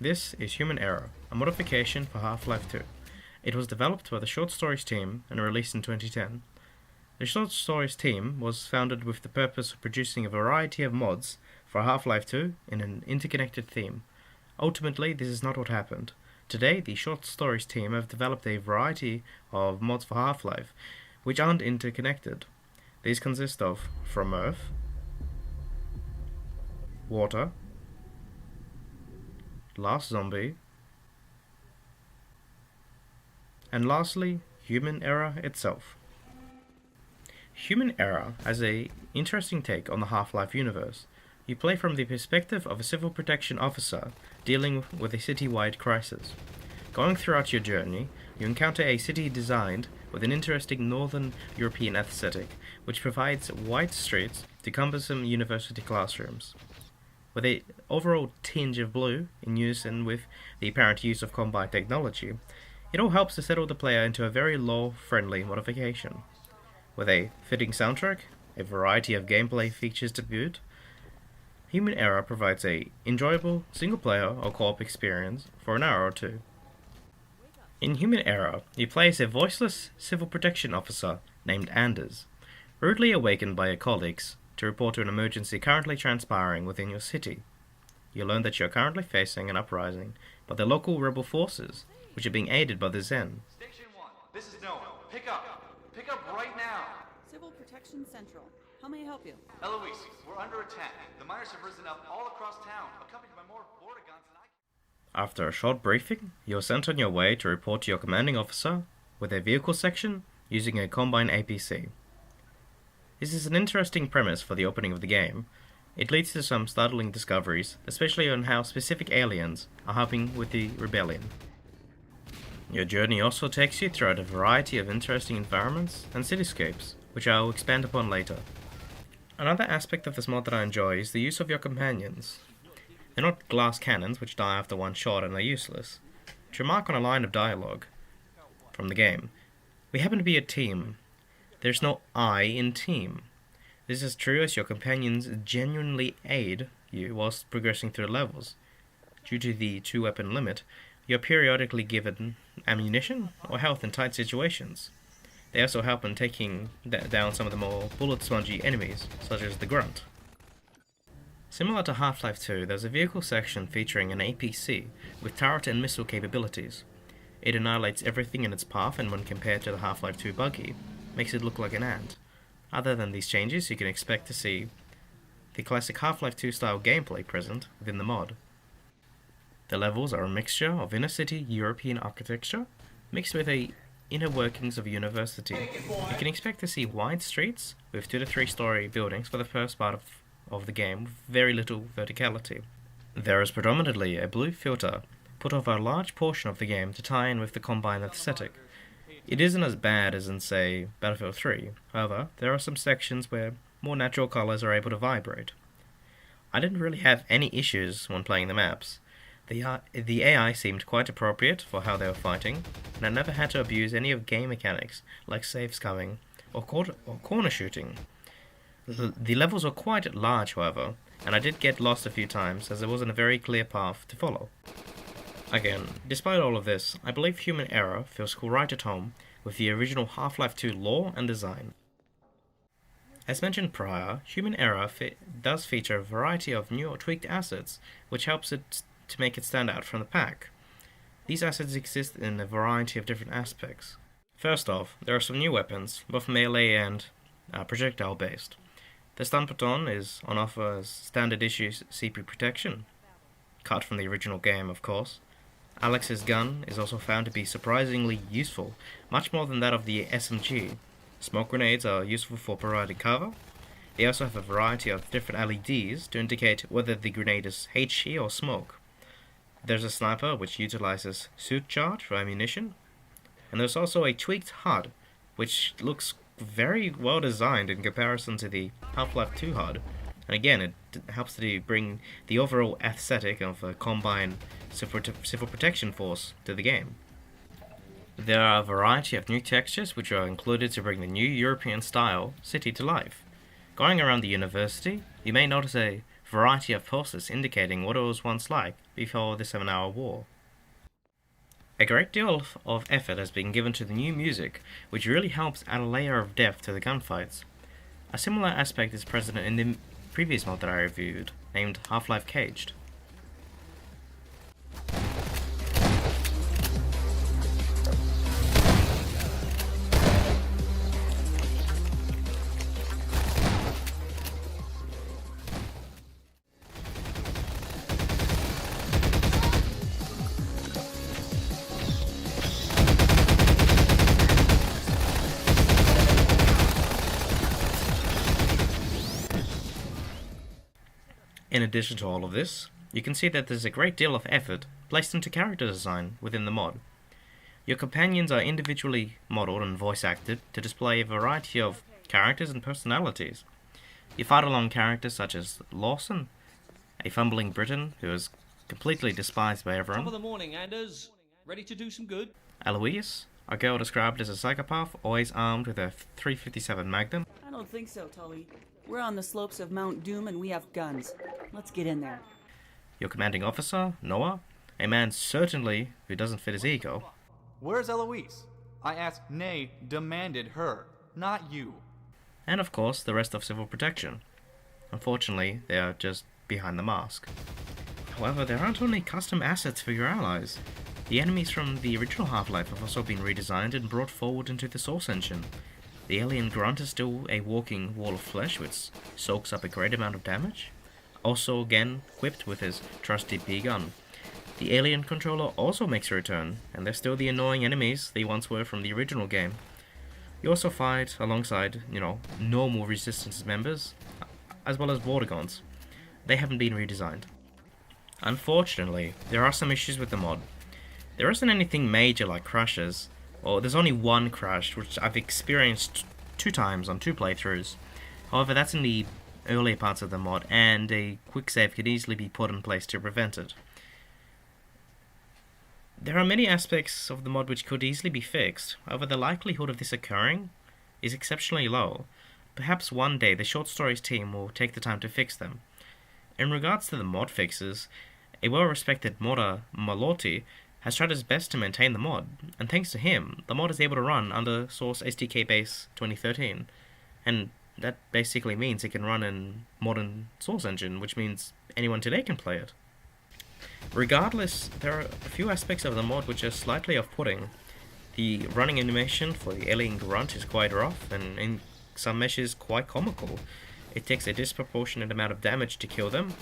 This is Human Error, a modification for Half-Life 2. It was developed by the Short Stories team and released in 2010. The Short Stories team was founded with the purpose of producing a variety of mods for Half-Life 2 in an interconnected theme. Ultimately, this is not what happened. Today, the Short Stories team have developed a variety of mods for Half-Life, which aren't interconnected. These consist of From Earth, Water, Last Zombie, and lastly, Human Error itself. Human Error has an interesting take on the Half-Life universe. You play from the perspective of a civil protection officer dealing with a city-wide crisis. Going throughout your journey, you encounter a city designed with an interesting northern European aesthetic, which provides wide streets to cumbersome university classrooms. With an overall tinge of blue, in unison with the apparent use of combined technology, it all helps to settle the player into a very lore-friendly modification. With a fitting soundtrack, a variety of gameplay features to boot, Human Error provides a enjoyable single-player or co-op experience for an hour or two. In Human Error, you play as a voiceless civil protection officer named Anders, rudely awakened by your colleagues to report to an emergency currently transpiring within your city. You learn that you are currently facing an uprising by the local rebel forces, which are being aided by the Zen. Station 1, this is Noah. Pick up. Pick up right now. Civil Protection Central. How may I help you? Eloise, we're under attack. The miners have risen up all across town, accompanied by more border guns than I can... After a short briefing, you are sent on your way to report to your commanding officer with a vehicle section using a Combine APC. This is an interesting premise for the opening of the game. It leads to some startling discoveries, especially on how specific aliens are helping with the rebellion. Your journey also takes you throughout a variety of interesting environments and cityscapes, which I will expand upon later. Another aspect of this mod that I enjoy is the use of your companions. They're not glass cannons which die after one shot and are useless. To remark on a line of dialogue from the game, we happen to be a team. There's no I in team. This is true as your companions genuinely aid you whilst progressing through the levels. Due to the 2-weapon limit, you're periodically given ammunition or health in tight situations. They also help in taking down some of the more bullet-spongy enemies, such as the Grunt. Similar to Half-Life 2, there's a vehicle section featuring an APC with turret and missile capabilities. It annihilates everything in its path, and when compared to the Half-Life 2 buggy, makes it look like an ant. Other than these changes, you can expect to see the classic Half-Life 2 style gameplay present within the mod. The levels are a mixture of inner-city European architecture mixed with the inner workings of a university. You can expect to see wide streets with 2 to 3 story buildings for the first part of the game with very little verticality. There is predominantly a blue filter put over a large portion of the game to tie in with the Combine aesthetic. It isn't as bad as in, say, Battlefield 3, however, there are some sections where more natural colors are able to vibrate. I didn't really have any issues when playing the maps. The AI seemed quite appropriate for how they were fighting, and I never had to abuse any of game mechanics like safe scumming or corner shooting. The levels were quite large, however, and I did get lost a few times as there wasn't a very clear path to follow. Again, despite all of this, I believe Human Error feels right at home with the original Half-Life 2 lore and design. As mentioned prior, Human Error does feature a variety of new or tweaked assets, which helps it to make it stand out from the pack. These assets exist in a variety of different aspects. First off, there are some new weapons, both melee and projectile based. The stun baton is on offer as standard issue CP protection, cut from the original game of course. Alex's gun is also found to be surprisingly useful, much more than that of the SMG. Smoke grenades are useful for providing cover. They also have a variety of different LEDs to indicate whether the grenade is HE or smoke. There's a sniper which utilizes suit charge for ammunition, and there's also a tweaked HUD which looks very well designed in comparison to the Half-Life 2 HUD, and again it helps to bring the overall aesthetic of a combined civil protection force to the game. There are a variety of new textures which are included to bring the new European style city to life. Going around the university, you may notice a variety of posters indicating what it was once like before the 7-hour war. A great deal of effort has been given to the new music, which really helps add a layer of depth to the gunfights. A similar aspect is present in the previous mod that I reviewed, named Half-Life Caged. In addition to all of this, you can see that there's a great deal of effort placed into character design within the mod. Your companions are individually modeled and voice acted to display a variety of characters and personalities. You fight along characters such as Lawson, a fumbling Briton who is completely despised by everyone. Top of the morning, Anders. Ready to do some good? Eloise, a girl described as a psychopath, always armed with a .357 Magnum. I don't think so, Tully. We're on the slopes of Mount Doom and we have guns. Let's get in there. Your commanding officer, Noah, a man certainly who doesn't fit his ego. Where's Eloise? I asked, nay, demanded her, not you. And of course, the rest of Civil Protection. Unfortunately, they are just behind the mask. However, there aren't only custom assets for your allies. The enemies from the original Half-Life have also been redesigned and brought forward into the Source engine. The alien grunt is still a walking wall of flesh which soaks up a great amount of damage, also again equipped with his trusty B-gun. The alien controller also makes a return, and they're still the annoying enemies they once were from the original game. You also fight alongside, normal Resistance members, as well as Vortigaunts. They haven't been redesigned. Unfortunately, there are some issues with the mod. There isn't anything major like crashes, or there's only one crash, which I've experienced 2 times on 2 playthroughs. However, that's in the earlier parts of the mod, and a quick save could easily be put in place to prevent it. There are many aspects of the mod which could easily be fixed, however the likelihood of this occurring is exceptionally low. Perhaps one day the Short Stories team will take the time to fix them. In regards to the mod fixes, a well-respected modder, Malorti, has tried his best to maintain the mod, and thanks to him, the mod is able to run under Source SDK Base 2013, and that basically means it can run in modern Source engine, which means anyone today can play it. Regardless, there are a few aspects of the mod which are slightly off-putting. The running animation for the alien grunt is quite rough, and in some meshes quite comical. It takes a disproportionate amount of damage to kill them.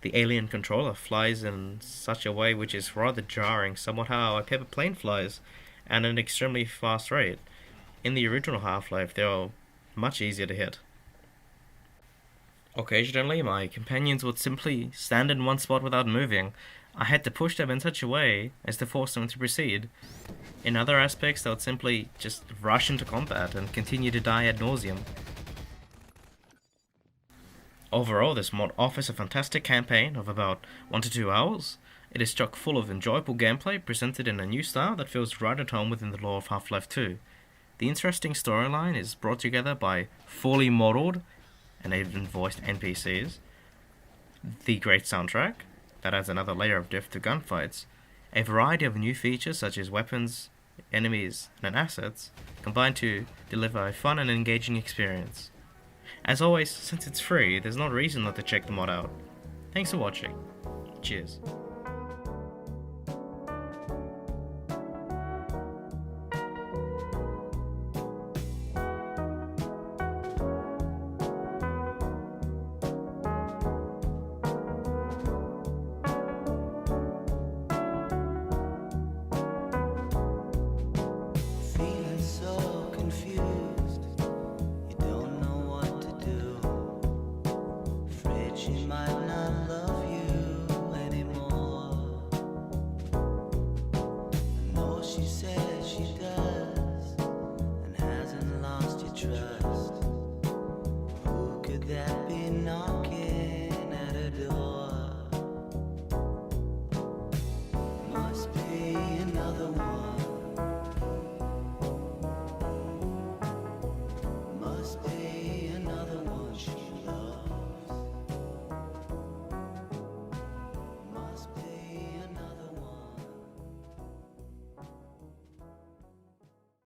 The alien controller flies in such a way which is rather jarring, somewhat how a paper plane flies, at an extremely fast rate. In the original Half-Life, they are much easier to hit. Occasionally, my companions would simply stand in one spot without moving. I had to push them in such a way as to force them to proceed. In other aspects, they would simply just rush into combat and continue to die ad nauseum. Overall, this mod offers a fantastic campaign of about 1 to 2 hours. It is chock full of enjoyable gameplay presented in a new style that feels right at home within the lore of Half-Life 2. The interesting storyline is brought together by fully modeled and even voiced NPCs, the great soundtrack, that adds another layer of depth to gunfights, a variety of new features such as weapons, enemies, and assets, combined to deliver a fun and engaging experience. As always, since it's free, there's no reason not to check the mod out. Thanks for watching. Cheers. Feeling so confused, you don't know what to do. Afraid she might not love you anymore. I know she says she does and hasn't lost your trust. Who could that be knocking at her door? Must be another one.